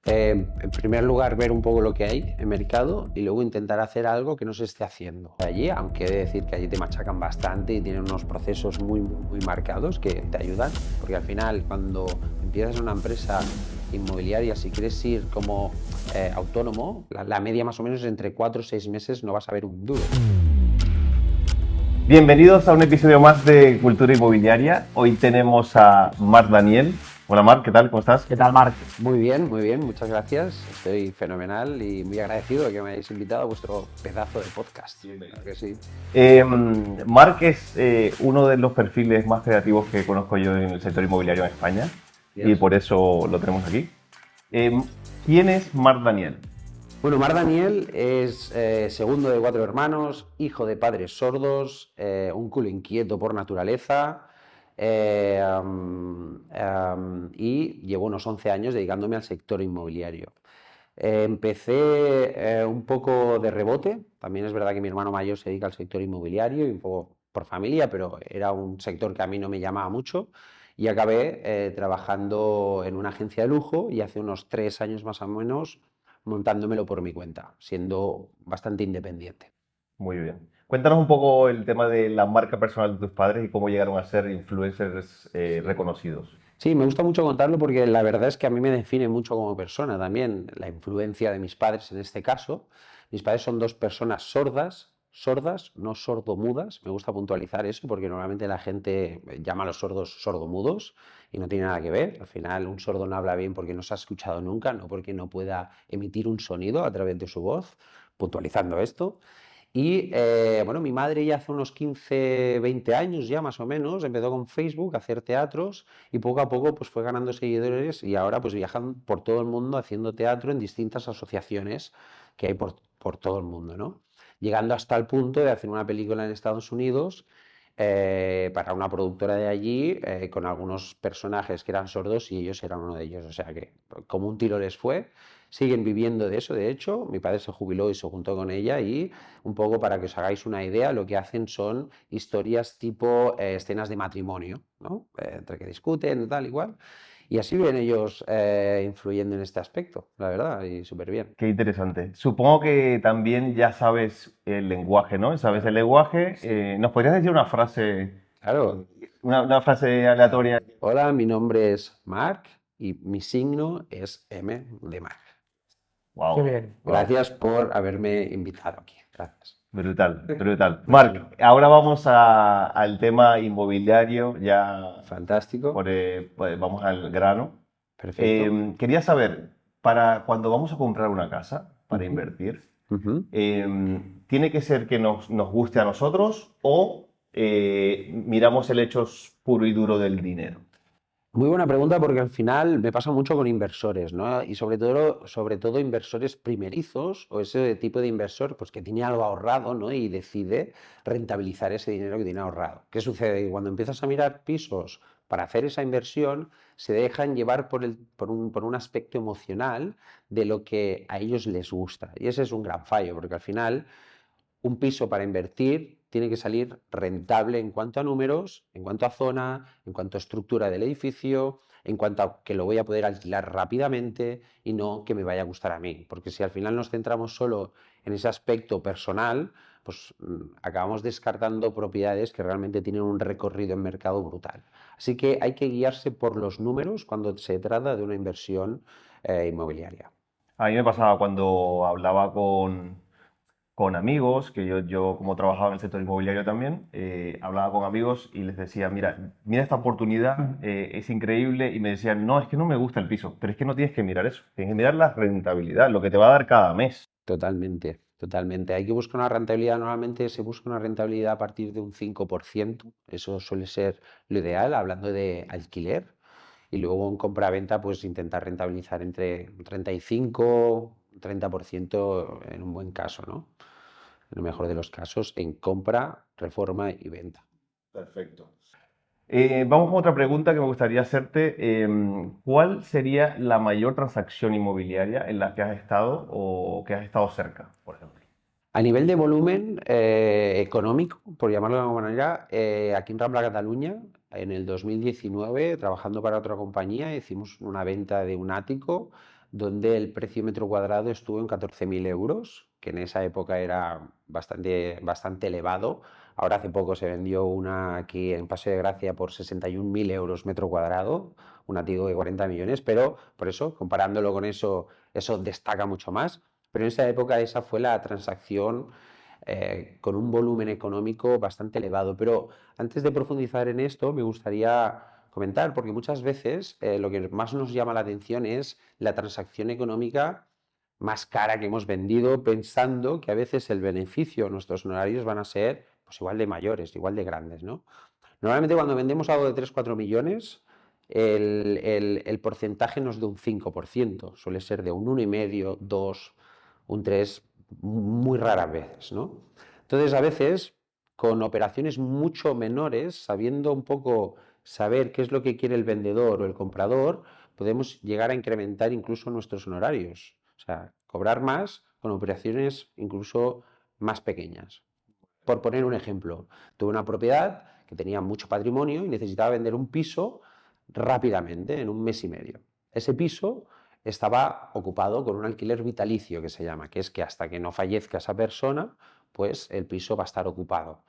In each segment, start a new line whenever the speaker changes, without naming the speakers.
En primer lugar, ver un poco lo que hay en mercado y luego intentar hacer algo que no se esté haciendo allí, aunque he de decir que allí te machacan bastante y tienen unos procesos muy marcados que te ayudan, porque al final cuando empiezas en una empresa inmobiliaria, si quieres ir como autónomo, la media más o menos es entre 4 o 6 meses, no vas a ver un duro.
Bienvenidos a un episodio más de Cultura Inmobiliaria. Hoy tenemos a Marc Daniel. Hola Marc, ¿qué tal? ¿Cómo estás?
¿Qué tal, Marc?
Muy bien, muchas gracias. Estoy fenomenal y muy agradecido de que me hayáis invitado a vuestro pedazo de podcast. Claro que sí.
Marc es uno de los perfiles más creativos que conozco yo en el sector inmobiliario en España y por eso lo tenemos aquí. ¿Quién es Marc Daniel?
Bueno, Mar Daniel es segundo de 4 hermanos, hijo de padres sordos, un culo inquieto por naturaleza y llevo unos 11 años dedicándome al sector inmobiliario. Empecé un poco de rebote, también es verdad que mi hermano mayor se dedica al sector inmobiliario y un poco por familia, pero era un sector que a mí no me llamaba mucho y acabé trabajando en una agencia de lujo y hace unos 3 años más o menos montándomelo por mi cuenta, siendo bastante independiente.
Muy bien. Cuéntanos un poco el tema de la marca personal de tus padres y cómo llegaron a ser influencers reconocidos.
Sí, me gusta mucho contarlo porque la verdad es que a mí me define mucho como persona también la influencia de mis padres en este caso. Mis padres son dos personas sordas, no sordomudas. Me gusta puntualizar eso porque normalmente la gente llama a los sordos sordomudos y no tiene nada que ver. Al final un sordo no habla bien porque no se ha escuchado nunca, no porque no pueda emitir un sonido a través de su voz, puntualizando esto. Y bueno, mi madre ya hace unos 15, 20 años ya más o menos empezó con Facebook a hacer teatros y poco a poco pues fue ganando seguidores y ahora pues viajan por todo el mundo haciendo teatro en distintas asociaciones que hay por todo el mundo, ¿no? Llegando hasta el punto de hacer una película en Estados Unidos para una productora de allí con algunos personajes que eran sordos y ellos eran uno de ellos. O sea que como un tiro les fue. Siguen viviendo de eso, de hecho, mi padre se jubiló y se juntó con ella y un poco para que os hagáis una idea, lo que hacen son historias tipo escenas de matrimonio, ¿no? Entre que discuten, tal, igual. Y así ven ellos influyendo en este aspecto, la verdad, y súper bien.
Qué interesante. Supongo que también ya sabes el lenguaje, ¿no? ¿Sabes el lenguaje? ¿Nos podrías decir
Claro.
una frase aleatoria?
Hola, mi nombre es Marc y mi signo es M de Marc.
Qué
Wow,
bien.
wow.
Gracias por haberme invitado aquí. Gracias.
Brutal, brutal. Marc, ahora vamos al tema inmobiliario, ya
Fantástico.
pues vamos al grano.
Perfecto.
Quería saber, para cuando vamos a comprar una casa, para
Ujú,
invertir,
ujú.
¿tiene que ser que nos guste a nosotros o miramos el hecho puro y duro del dinero?
Muy buena pregunta porque al final me pasa mucho con inversores, ¿no? Y sobre todo inversores primerizos o ese tipo de inversor pues, que tiene algo ahorrado, ¿no? Y decide rentabilizar ese dinero que tiene ahorrado. ¿Qué sucede? Que cuando empiezas a mirar pisos para hacer esa inversión, se dejan llevar por un aspecto emocional de lo que a ellos les gusta. Y ese es un gran fallo, porque al final un piso para invertir tiene que salir rentable en cuanto a números, en cuanto a zona, en cuanto a estructura del edificio, en cuanto a que lo voy a poder alquilar rápidamente y no que me vaya a gustar a mí. Porque si al final nos centramos solo en ese aspecto personal, pues acabamos descartando propiedades que realmente tienen un recorrido en mercado brutal. Así que hay que guiarse por los números cuando se trata de una inversión inmobiliaria.
A mí me pasaba cuando hablaba con amigos, que yo como trabajaba en el sector inmobiliario también, hablaba con amigos y les decía, mira esta oportunidad, es increíble, y me decían, no, es que no me gusta el piso, pero es que no tienes que mirar eso, tienes que mirar la rentabilidad, lo que te va a dar cada mes.
Totalmente, totalmente. Hay que buscar una rentabilidad, normalmente se busca una rentabilidad a partir de un 5%, eso suele ser lo ideal, hablando de alquiler, y luego en compra-venta pues intentar rentabilizar entre un 35, 30% en un buen caso, ¿no? En el mejor de los casos, en compra, reforma y venta.
Perfecto. Vamos con otra pregunta que me gustaría hacerte. ¿Cuál sería la mayor transacción inmobiliaria en la que has estado o que has estado cerca, por ejemplo?
A nivel de volumen económico, por llamarlo de alguna manera, aquí en Rambla Cataluña, en el 2019, trabajando para otra compañía, hicimos una venta de un ático donde el precio metro cuadrado estuvo en 14.000 euros, que en esa época era bastante elevado. Ahora hace poco se vendió una aquí en Paseo de Gracia por 61.000 euros metro cuadrado, un ático de 40 millones, pero por eso, comparándolo con eso, eso destaca mucho más. Pero en esa época esa fue la transacción con un volumen económico bastante elevado. Pero antes de profundizar en esto, me gustaría comentar, porque muchas veces lo que más nos llama la atención es la transacción económica más cara que hemos vendido, pensando que a veces el beneficio de nuestros honorarios van a ser pues, igual de mayores, igual de grandes, ¿no? Normalmente cuando vendemos algo de 3 4 millones, el porcentaje no es de un 5%, suele ser de un 1,5, 2, un 3, muy raras veces, ¿no? Entonces, a veces, con operaciones mucho menores, sabiendo un poco saber qué es lo que quiere el vendedor o el comprador, podemos llegar a incrementar incluso nuestros honorarios. O sea, cobrar más con operaciones incluso más pequeñas. Por poner un ejemplo, tuve una propiedad que tenía mucho patrimonio y necesitaba vender un piso rápidamente, en un mes y medio. Ese piso estaba ocupado con un alquiler vitalicio, que se llama, que es que hasta que no fallezca esa persona, pues el piso va a estar ocupado.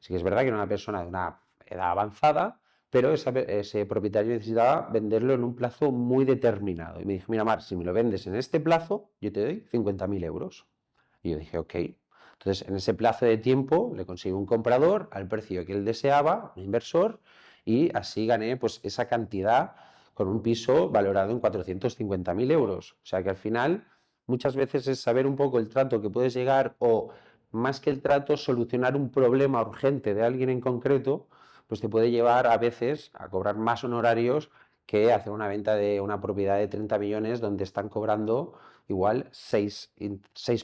Sí que es verdad que era una persona de una edad avanzada, pero ese propietario necesitaba venderlo en un plazo muy determinado. Y me dijo, mira, Mar, si me lo vendes en este plazo, yo te doy 50.000 euros. Y yo dije, ok. Entonces, en ese plazo de tiempo le conseguí un comprador al precio que él deseaba, un inversor, y así gané pues, esa cantidad con un piso valorado en 450.000 euros. O sea que al final muchas veces es saber un poco el trato que puedes llegar o más que el trato, solucionar un problema urgente de alguien en concreto, pues te puede llevar a veces a cobrar más honorarios que hacer una venta de una propiedad de 30 millones donde están cobrando igual seis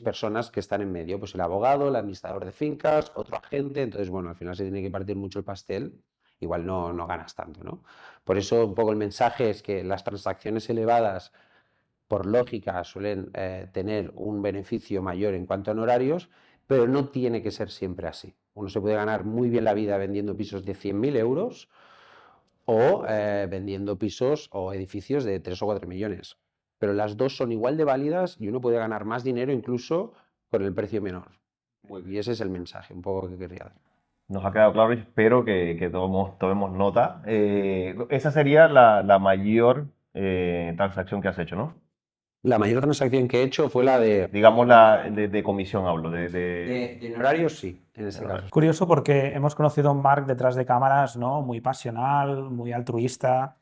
personas que están en medio, pues el abogado, el administrador de fincas, otro agente, entonces bueno, al final se tiene que partir mucho el pastel, igual no ganas tanto, ¿no? Por eso un poco el mensaje es que las transacciones elevadas, por lógica, suelen tener un beneficio mayor en cuanto a honorarios, pero no tiene que ser siempre así. Uno se puede ganar muy bien la vida vendiendo pisos de 100.000 euros o vendiendo pisos o edificios de 3 o 4 millones. Pero las dos son igual de válidas y uno puede ganar más dinero incluso con el precio menor. Y ese es el mensaje un poco que quería dar.
Nos ha quedado claro y espero que tomemos nota. Esa sería la mayor transacción que has hecho, ¿no?
La mayor transacción que he hecho fue la de,
Digamos de comisión hablo,
de honorarios, sí, en este caso.
Curioso porque hemos conocido a un Marc detrás de cámaras, ¿no? Muy pasional, muy altruista,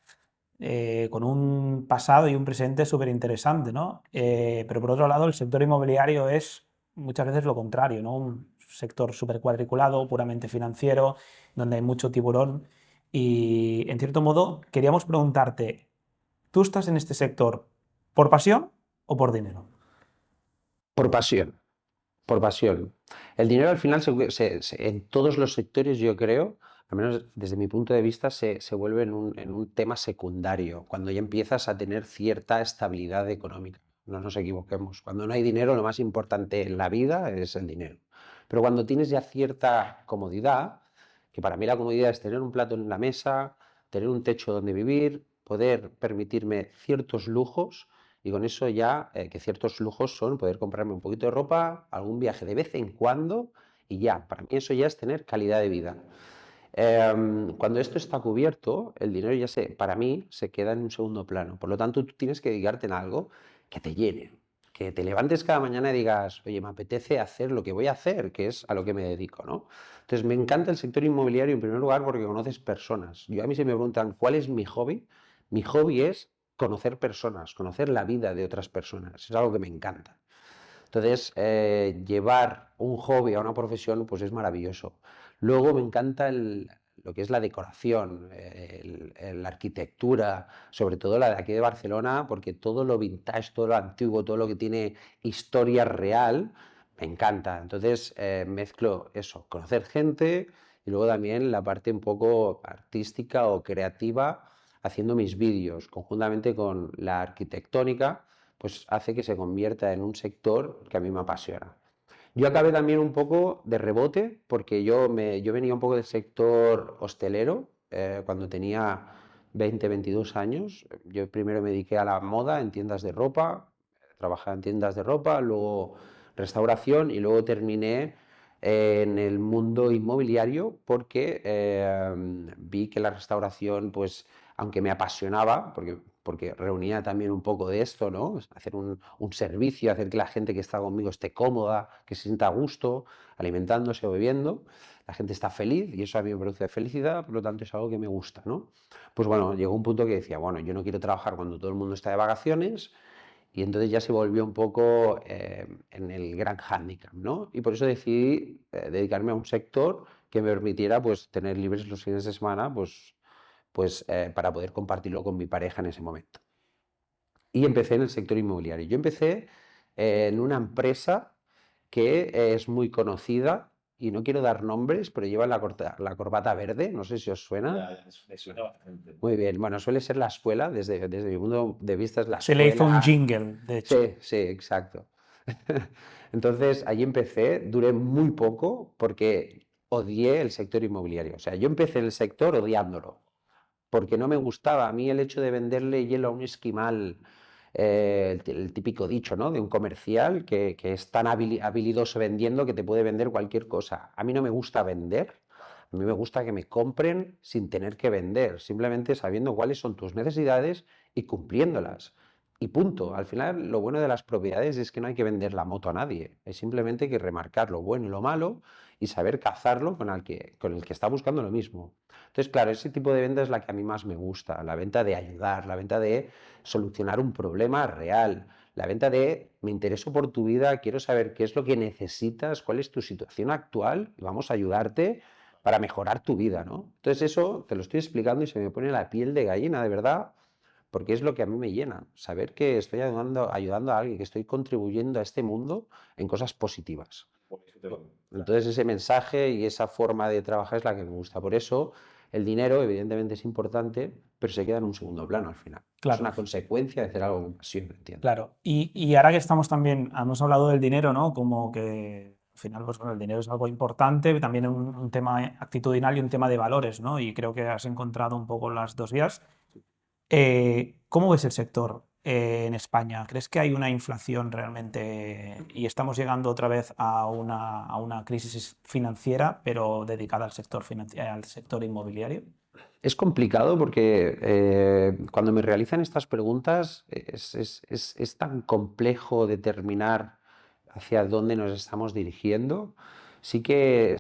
con un pasado y un presente súper interesante, ¿no? Pero por otro lado, el sector inmobiliario es muchas veces lo contrario, ¿no? Un sector súper cuadriculado, puramente financiero, donde hay mucho tiburón. Y en cierto modo, queríamos preguntarte, ¿tú estás en este sector por pasión o por dinero?
Por pasión, por pasión. El dinero al final, en todos los sectores, yo creo, al menos desde mi punto de vista, se vuelve en un tema secundario, cuando ya empiezas a tener cierta estabilidad económica. No nos equivoquemos. Cuando no hay dinero, lo más importante en la vida es el dinero. Pero cuando tienes ya cierta comodidad, que para mí la comodidad es tener un plato en la mesa, tener un techo donde vivir, poder permitirme ciertos lujos, y con eso ya, que ciertos lujos son poder comprarme un poquito de ropa, algún viaje de vez en cuando, y ya, para mí eso ya es tener calidad de vida. Cuando esto está cubierto, el dinero ya para mí se queda en un segundo plano. Por lo tanto, tú tienes que dedicarte en algo que te llene, que te levantes cada mañana y digas, oye, me apetece hacer lo que voy a hacer, que es a lo que me dedico, ¿no? Entonces, me encanta el sector inmobiliario en primer lugar porque conoces personas. A mí se me preguntan, ¿cuál es mi hobby es conocer personas, conocer la vida de otras personas. Es algo que me encanta. Entonces, llevar un hobby a una profesión, pues es maravilloso. Luego me encanta lo que es la decoración, la arquitectura, sobre todo la de aquí de Barcelona, porque todo lo vintage, todo lo antiguo, todo lo que tiene historia real, me encanta. Entonces, mezclo eso, conocer gente y luego también la parte un poco artística o creativa, haciendo mis vídeos, conjuntamente con la arquitectónica, pues hace que se convierta en un sector que a mí me apasiona. Yo acabé también un poco de rebote porque yo venía un poco del sector hostelero cuando tenía 20, 22 años. Yo primero me dediqué a la moda en tiendas de ropa, trabajaba en tiendas de ropa, luego restauración y luego terminé en el mundo inmobiliario porque vi que la restauración, pues, aunque me apasionaba, porque reunía también un poco de esto, ¿no? Hacer un servicio, hacer que la gente que está conmigo esté cómoda, que se sienta a gusto, alimentándose o bebiendo, la gente está feliz y eso a mí me produce felicidad, por lo tanto es algo que me gusta, ¿no? Pues bueno, llegó un punto que decía, bueno, yo no quiero trabajar cuando todo el mundo está de vacaciones y entonces ya se volvió un poco en el gran hándicap, ¿no? Y por eso decidí dedicarme a un sector que me permitiera pues tener libres los fines de semana, pues para poder compartirlo con mi pareja en ese momento. Y empecé en el sector inmobiliario. Yo empecé en una empresa que es muy conocida y no quiero dar nombres, pero lleva la corbata verde, no sé si os suena.
Me suena bastante.
Muy bien, bueno, suele ser la escuela, desde mi punto de vista es la
Se le hizo un
escuela.
jingle, de hecho.
Sí, sí, exacto. Entonces, allí empecé, duré muy poco porque odié el sector inmobiliario. O sea, yo empecé en el sector odiándolo, porque no me gustaba a mí el hecho de venderle hielo a un esquimal, el típico dicho, ¿no? De un comercial que es tan habilidoso vendiendo que te puede vender cualquier cosa. A mí no me gusta vender, a mí me gusta que me compren sin tener que vender, simplemente sabiendo cuáles son tus necesidades y cumpliéndolas. Y punto. Al final, lo bueno de las propiedades es que no hay que vender la moto a nadie, es simplemente que remarcar lo bueno y lo malo y saber cazarlo con el que está buscando lo mismo. Entonces, claro, ese tipo de venta es la que a mí más me gusta, la venta de ayudar, la venta de solucionar un problema real, la venta de me intereso por tu vida, quiero saber qué es lo que necesitas, cuál es tu situación actual y vamos a ayudarte para mejorar tu vida, ¿no? Entonces eso te lo estoy explicando y se me pone la piel de gallina, de verdad, porque es lo que a mí me llena, saber que estoy ayudando a alguien, que estoy contribuyendo a este mundo en cosas positivas. Entonces ese mensaje y esa forma de trabajar es la que me gusta. Por eso el dinero evidentemente es importante, pero se queda en un segundo plano al final. Es
Claro.
una consecuencia de hacer algo con pasión, entiendo.
Claro, y ahora que estamos también, hemos hablado del dinero, ¿no? Como que al final, pues bueno, el dinero es algo importante, también un tema actitudinal y un tema de valores, ¿no? Y creo que has encontrado un poco las dos vías. ¿Cómo ves el sector en España? ¿Crees que hay una inflación realmente y estamos llegando otra vez a una crisis financiera, pero dedicada al sector inmobiliario?
Es complicado porque cuando me realizan estas preguntas es tan complejo determinar hacia dónde nos estamos dirigiendo. Sí que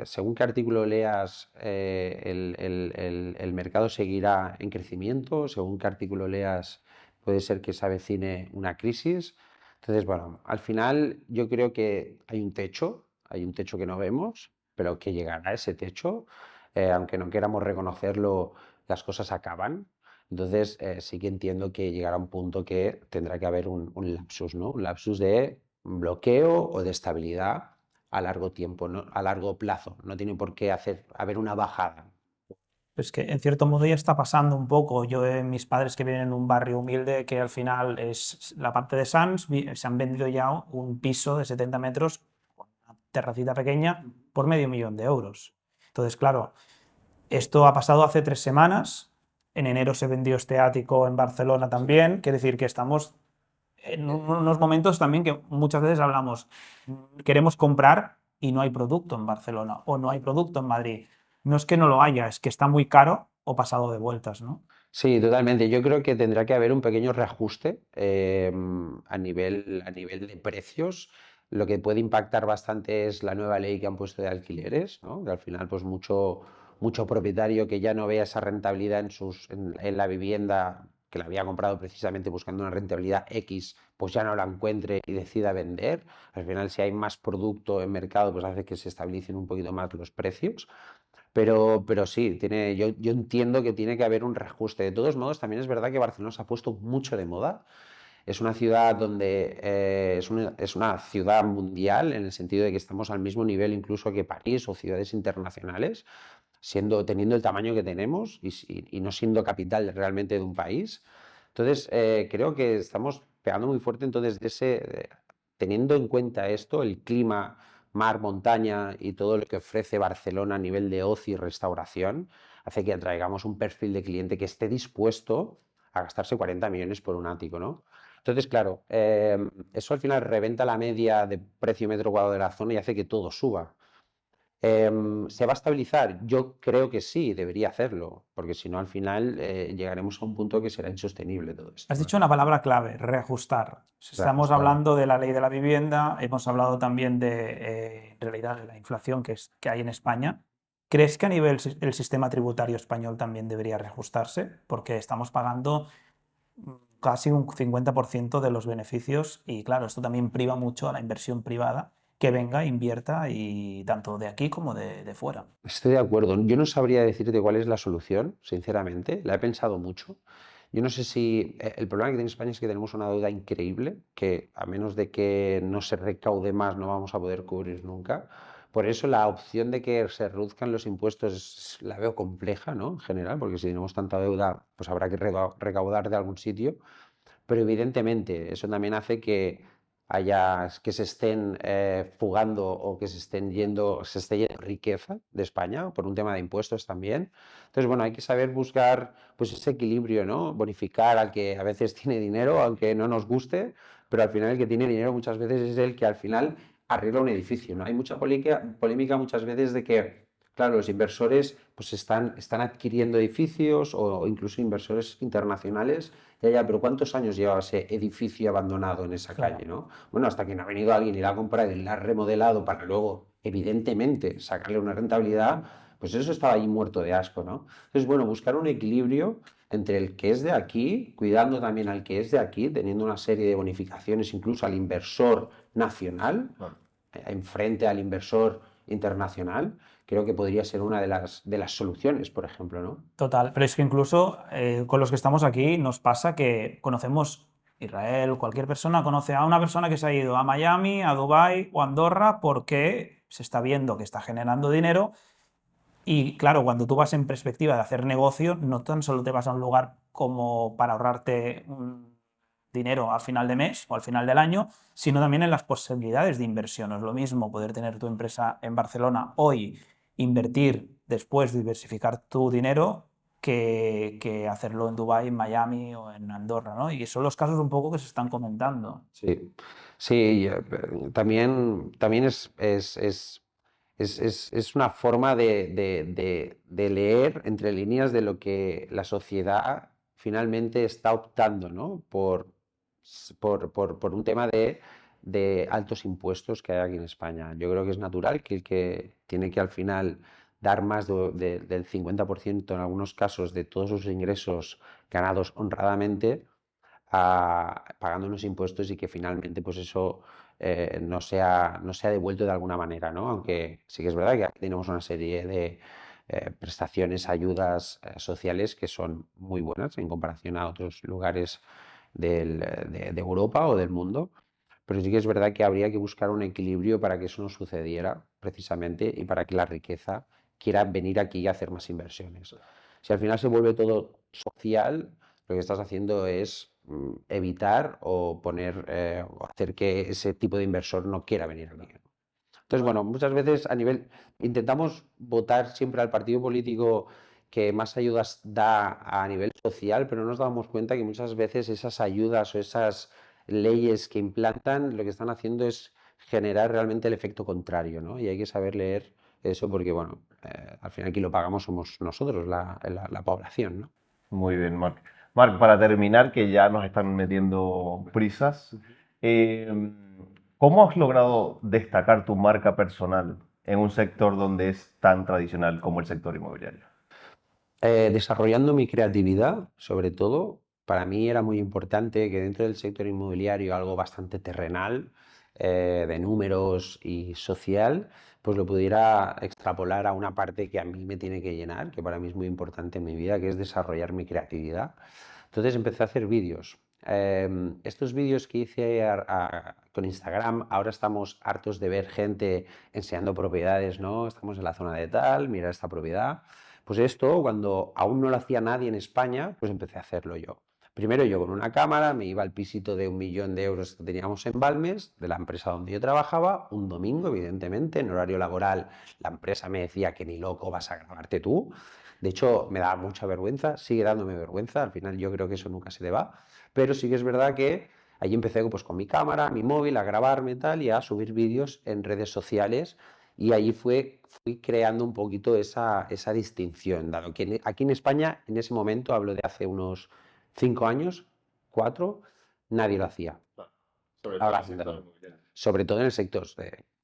según qué artículo leas, el mercado seguirá en crecimiento, según qué artículo leas, puede ser que se avecine una crisis. Entonces, bueno, al final yo creo que hay un techo que no vemos, pero que llegará a ese techo aunque no queramos reconocerlo, las cosas acaban. Entonces, sí que entiendo que llegará un punto que tendrá que haber un lapsus, ¿no? Un lapsus de bloqueo o de estabilidad a largo tiempo, a largo plazo. No tiene por qué haber una bajada.
Pues que en cierto modo ya está pasando un poco. Yo, mis padres que viven en un barrio humilde, que al final es la parte de Sants, se han vendido ya un piso de 70 metros con una terracita pequeña por €500.000. Entonces, claro, esto ha pasado hace 3 semanas. En enero se vendió este ático en Barcelona también. Quiere decir que estamos en unos momentos también que muchas veces hablamos, queremos comprar y no hay producto en Barcelona o no hay producto en Madrid. No es que no lo haya, es que está muy caro o pasado de vueltas, ¿no?
Sí, totalmente. Yo creo que tendrá que haber un pequeño reajuste a nivel de precios. Lo que puede impactar bastante es la nueva ley que han puesto de alquileres, ¿no? Que al final, pues mucho propietario que ya no vea esa rentabilidad en la vivienda que la había comprado precisamente buscando una rentabilidad X, pues ya no la encuentre y decida vender. Al final, si hay más producto en mercado, pues hace que se estabilicen un poquito más los precios. Pero sí, yo entiendo que tiene que haber un reajuste. De todos modos, también es verdad que Barcelona se ha puesto mucho de moda. Es una ciudad donde es una ciudad mundial en el sentido de que estamos al mismo nivel incluso que París o ciudades internacionales, teniendo el tamaño que tenemos y no siendo capital realmente de un país. Entonces, creo que estamos pegando muy fuerte. Entonces, teniendo en cuenta esto, el clima, mar, montaña y todo lo que ofrece Barcelona a nivel de ocio y restauración, hace que atraigamos un perfil de cliente que esté dispuesto a gastarse 40 millones por un ático, ¿no? Entonces, claro, eso al final reventa la media de precio metro cuadrado de la zona y hace que todo suba. ¿Se va a estabilizar? Yo creo que sí, debería hacerlo, porque si no, al final llegaremos a un punto que será insostenible todo esto.
Has dicho una palabra clave, reajustar. Estamos
Reajustar.
hablando de la ley de la vivienda, hemos hablado también de, en realidad, de la inflación que hay en España. ¿Crees que a nivel el sistema tributario español también debería reajustarse? Porque estamos pagando casi un 50% de los beneficios y claro, esto también priva mucho a la inversión privada que venga, invierta y tanto de aquí como de fuera.
Estoy de acuerdo. Yo no sabría decirte cuál es la solución, sinceramente. La he pensado mucho. Yo no sé si el problema que tiene España es que tenemos una deuda increíble que a menos de que no se recaude más no vamos a poder cubrir nunca. Por eso la opción de que se reduzcan los impuestos la veo compleja, ¿no? En general, porque si tenemos tanta deuda, pues habrá que recaudar de algún sitio. Pero evidentemente eso también hace que que se estén fugando o que se estén yendo, se esté yendo riqueza de España por un tema de impuestos también. Entonces, bueno, hay que saber buscar pues ese equilibrio, ¿no? Bonificar al que a veces tiene dinero, aunque no nos guste, pero al final el que tiene dinero muchas veces es el que al final arregla un edificio, ¿no? Hay mucha polémica muchas veces de que, claro, los inversores pues están adquiriendo edificios o incluso inversores internacionales. Ya, pero ¿cuántos años lleva ese edificio abandonado en esa
Claro.
calle, ¿no? Bueno, hasta que no ha venido alguien y la ha comprado y la ha remodelado para luego, evidentemente, sacarle una rentabilidad, pues eso estaba ahí muerto de asco, ¿no? Entonces, bueno, buscar un equilibrio entre el que es de aquí, cuidando también al que es de aquí, teniendo una serie de bonificaciones incluso al inversor nacional, enfrente al inversor internacional, creo que podría ser una de las soluciones, por ejemplo, ¿no?
Total, pero es que incluso con los que estamos aquí nos pasa que conocemos Israel, cualquier persona conoce a una persona que se ha ido a Miami, a Dubái o a Andorra porque se está viendo que está generando dinero y claro, cuando tú vas en perspectiva de hacer negocio, no tan solo te vas a un lugar como para ahorrarte dinero al final de mes o al final del año, sino también en las posibilidades de inversión. No es lo mismo poder tener tu empresa en Barcelona hoy, invertir después, diversificar tu dinero, que hacerlo en Dubái, en Miami o en Andorra, ¿no? Y son los casos un poco que se están comentando.
Sí, sí, también es una forma de leer entre líneas de lo que la sociedad finalmente está optando, ¿no? Por un tema de altos impuestos que hay aquí en España. Yo creo que es natural que el que tiene que al final dar más del 50% en algunos casos de todos sus ingresos ganados honradamente, pagando unos impuestos y que finalmente pues eso no sea devuelto de alguna manera, ¿no? Aunque sí que es verdad que aquí tenemos una serie de prestaciones, ayudas sociales que son muy buenas en comparación a otros lugares de Europa o del mundo. Pero sí que es verdad que habría que buscar un equilibrio para que eso no sucediera precisamente y para que la riqueza quiera venir aquí y hacer más inversiones. Si al final se vuelve todo social, lo que estás haciendo es evitar o o hacer que ese tipo de inversor no quiera venir aquí. Entonces, bueno, muchas veces intentamos votar siempre al partido político que más ayudas da a nivel social, pero no nos damos cuenta que muchas veces esas ayudas o esas leyes que implantan lo que están haciendo es generar realmente el efecto contrario, ¿no? Y hay que saber leer eso porque, bueno, al final aquí lo pagamos somos nosotros, la población, ¿no?
Muy bien, Marc. Marc, para terminar, que ya nos están metiendo prisas, eh, ¿cómo has logrado destacar tu marca personal en un sector donde es tan tradicional como el sector inmobiliario?
Desarrollando mi creatividad, sobre todo, para mí era muy importante que dentro del sector inmobiliario, algo bastante terrenal, de números y social, pues lo pudiera extrapolar a una parte que a mí me tiene que llenar, que para mí es muy importante en mi vida, que es desarrollar mi creatividad. Entonces empecé a hacer vídeos. Estos vídeos que hice con Instagram, ahora estamos hartos de ver gente enseñando propiedades, ¿no? Estamos en la zona de tal, mira esta propiedad. Pues esto, cuando aún no lo hacía nadie en España, pues empecé a hacerlo yo. Primero yo con una cámara me iba al pisito de 1 millón de euros que teníamos en Balmes, de la empresa donde yo trabajaba, un domingo, evidentemente, en horario laboral, la empresa me decía que ni loco vas a grabarte tú. De hecho, me da mucha vergüenza, sigue dándome vergüenza, al final yo creo que eso nunca se te va, pero sí que es verdad que allí empecé pues, con mi cámara, mi móvil, a grabarme y tal, y a subir vídeos en redes sociales, y allí fui creando un poquito esa distinción, dado que aquí en España, en ese momento, hablo de hace unos 5 años, 4, nadie lo hacía.
Sobre
Ahora
todo en el sector
haciéndolo.
inmobiliario.
Sobre todo en el sector,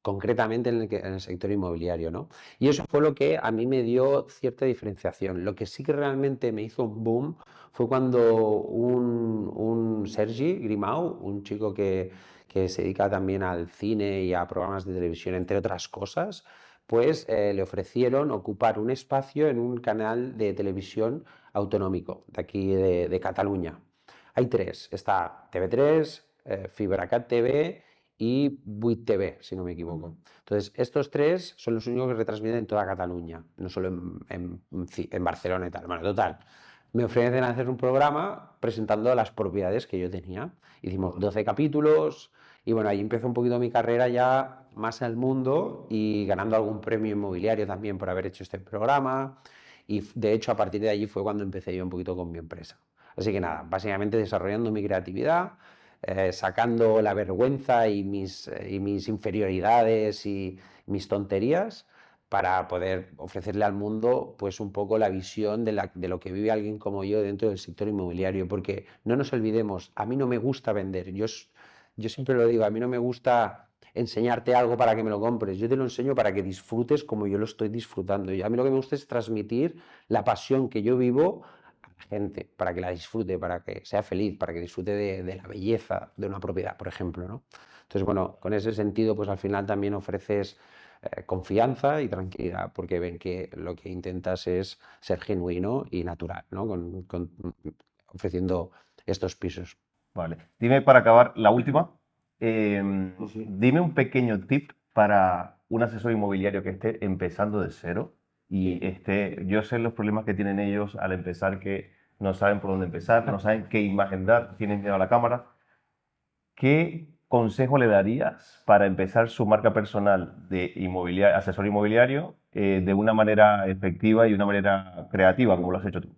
concretamente en el sector inmobiliario, ¿no? Y eso fue lo que a mí me dio cierta diferenciación. Lo que sí que realmente me hizo un boom fue cuando un Sergi Grimau, un chico que se dedica también al cine y a programas de televisión, entre otras cosas, pues le ofrecieron ocupar un espacio en un canal de televisión autonómico de aquí de Cataluña. Hay 3, está TV3, FibraCat TV y Buit TV, si no me equivoco. Entonces, estos 3 son los únicos que retransmiten en toda Cataluña, no solo en Barcelona y tal. Bueno, total. Me ofrecen hacer un programa presentando las propiedades que yo tenía. Hicimos 12 capítulos y bueno, ahí empezó un poquito mi carrera ya más al mundo y ganando algún premio inmobiliario también por haber hecho este programa. Y de hecho, a partir de allí fue cuando empecé yo un poquito con mi empresa. Así que nada, básicamente desarrollando mi creatividad, sacando la vergüenza y mis inferioridades y mis tonterías para poder ofrecerle al mundo pues un poco la visión de lo que vive alguien como yo dentro del sector inmobiliario, porque no nos olvidemos, a mí no me gusta vender, yo siempre lo digo, a mí no me gusta enseñarte algo para que me lo compres, yo te lo enseño para que disfrutes como yo lo estoy disfrutando, y a mí lo que me gusta es transmitir la pasión que yo vivo a la gente, para que la disfrute, para que sea feliz, para que disfrute de la belleza de una propiedad, por ejemplo, ¿no? Entonces, bueno, con ese sentido, pues al final también ofreces confianza y tranquilidad, porque ven que lo que intentas es ser genuino y natural, ¿no? Ofreciendo estos pisos.
Vale. Dime para acabar la última.
Sí.
Dime un pequeño tip para un asesor inmobiliario que esté empezando de cero y yo sé los problemas que tienen ellos al empezar, que no saben por dónde empezar, no saben qué imagen dar, tienen miedo a la cámara. ¿Qué consejo le darías para empezar su marca personal de asesor inmobiliario de una manera efectiva y una manera creativa, como lo has hecho tú?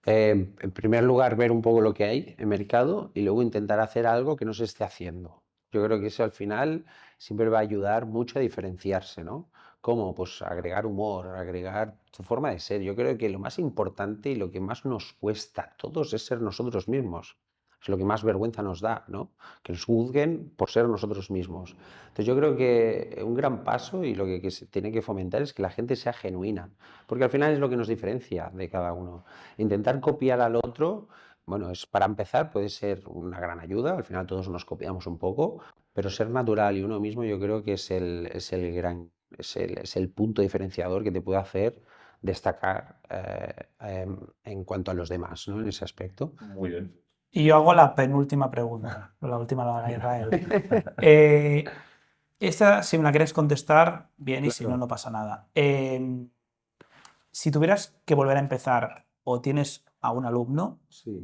En primer lugar, ver un poco lo que hay en mercado y luego intentar hacer algo que no se esté haciendo. Yo creo que eso al final siempre va a ayudar mucho a diferenciarse, ¿no? ¿Cómo? Pues agregar humor, agregar tu forma de ser. Yo creo que lo más importante y lo que más nos cuesta a todos es ser nosotros mismos. Es lo que más vergüenza nos da, ¿no? Que nos juzguen por ser nosotros mismos. Entonces yo creo que un gran paso y lo que se tiene que fomentar es que la gente sea genuina, porque al final es lo que nos diferencia de cada uno. Intentar copiar al otro, bueno, para empezar puede ser una gran ayuda, al final todos nos copiamos un poco, pero ser natural y uno mismo yo creo que es el punto diferenciador que te puede hacer destacar en cuanto a los demás, ¿no? En ese aspecto.
Muy bien.
Y yo hago la penúltima pregunta, la última la haga Israel. Esta, si me la quieres contestar, bien, y si no,
Claro.
no pasa nada. Si tuvieras que volver a empezar o tienes a un alumno,
Sí.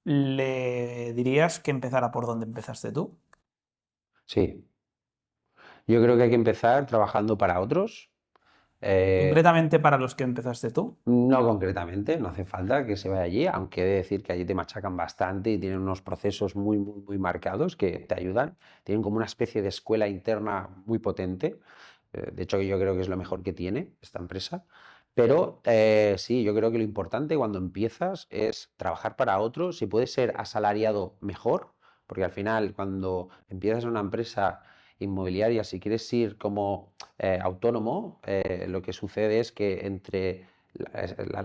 ¿le dirías que empezara por donde empezaste tú?
Sí. Yo creo que hay que empezar trabajando para otros.
Concretamente para los que empezaste tú.
No concretamente, no hace falta que se vaya allí, aunque he de decir que allí te machacan bastante y tienen unos procesos muy, muy, muy marcados que te ayudan. Tienen como una especie de escuela interna muy potente. De hecho, yo creo que es lo mejor que tiene esta empresa. Pero sí, yo creo que lo importante cuando empiezas es trabajar para otros. Si puedes ser asalariado, mejor, porque al final cuando empiezas en una empresa inmobiliaria, si quieres ir como autónomo, lo que sucede es que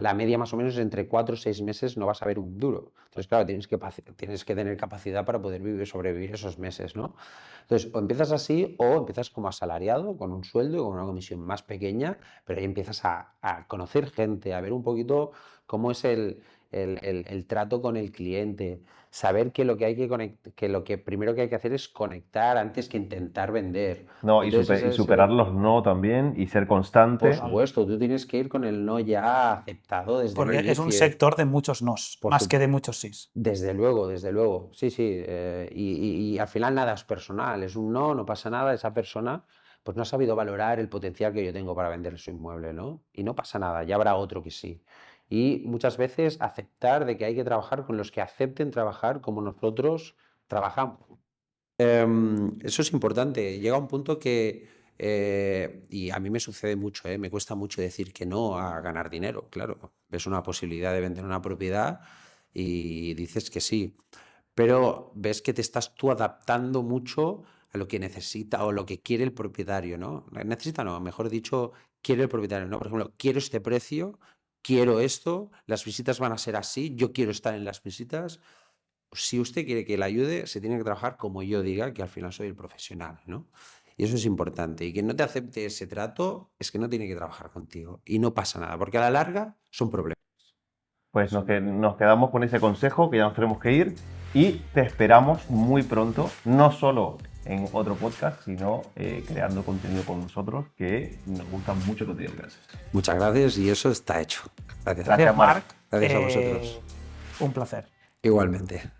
la media más o menos es entre 4 o 6 meses no vas a ver un duro. Entonces, claro, tienes que tener capacidad para poder sobrevivir esos meses, ¿no? Entonces, o empiezas así o empiezas como asalariado, con un sueldo y con una comisión más pequeña, pero ahí empiezas a conocer gente, a ver un poquito cómo es el trato con el cliente, saber que lo que hay que lo que primero que hay que hacer es conectar antes que intentar vender.
No, y,
Entonces,
y superar los no también y ser constante.
por supuesto, tú tienes que ir con el no ya aceptado desde el
Porque es un
inicio.
sector de muchos nos,
Por
más
su-
que de muchos sís.
Desde luego, sí, sí. Y al final nada es personal, es un no, no pasa nada, esa persona pues no ha sabido valorar el potencial que yo tengo para vender su inmueble, ¿no? Y no pasa nada, ya habrá otro que sí. Y muchas veces aceptar de que hay que trabajar con los que acepten trabajar como nosotros trabajamos. Eso es importante. Llega un punto que, y a mí me sucede mucho, me cuesta mucho decir que no a ganar dinero, claro. Ves una posibilidad de vender una propiedad y dices que sí, pero ves que te estás tú adaptando mucho a lo que necesita o lo que quiere el propietario, ¿no? Necesita, no, mejor dicho, quiere el propietario, ¿no? Por ejemplo, quiero este precio, quiero esto, las visitas van a ser así, yo quiero estar en las visitas. Si usted quiere que le ayude, se tiene que trabajar como yo diga, que al final soy el profesional, ¿no? Y eso es importante. Y quien no te acepte ese trato es que no tiene que trabajar contigo. Y no pasa nada, porque a la larga son problemas.
Pues nos quedamos con ese consejo, que ya nos tenemos que ir, y te esperamos muy pronto, no solo en otro podcast, sino creando contenido con nosotros, que nos gusta mucho el contenido que haces.
Muchas gracias y eso está hecho. Gracias.
Gracias, Marc.
Gracias a vosotros.
Un placer.
Igualmente.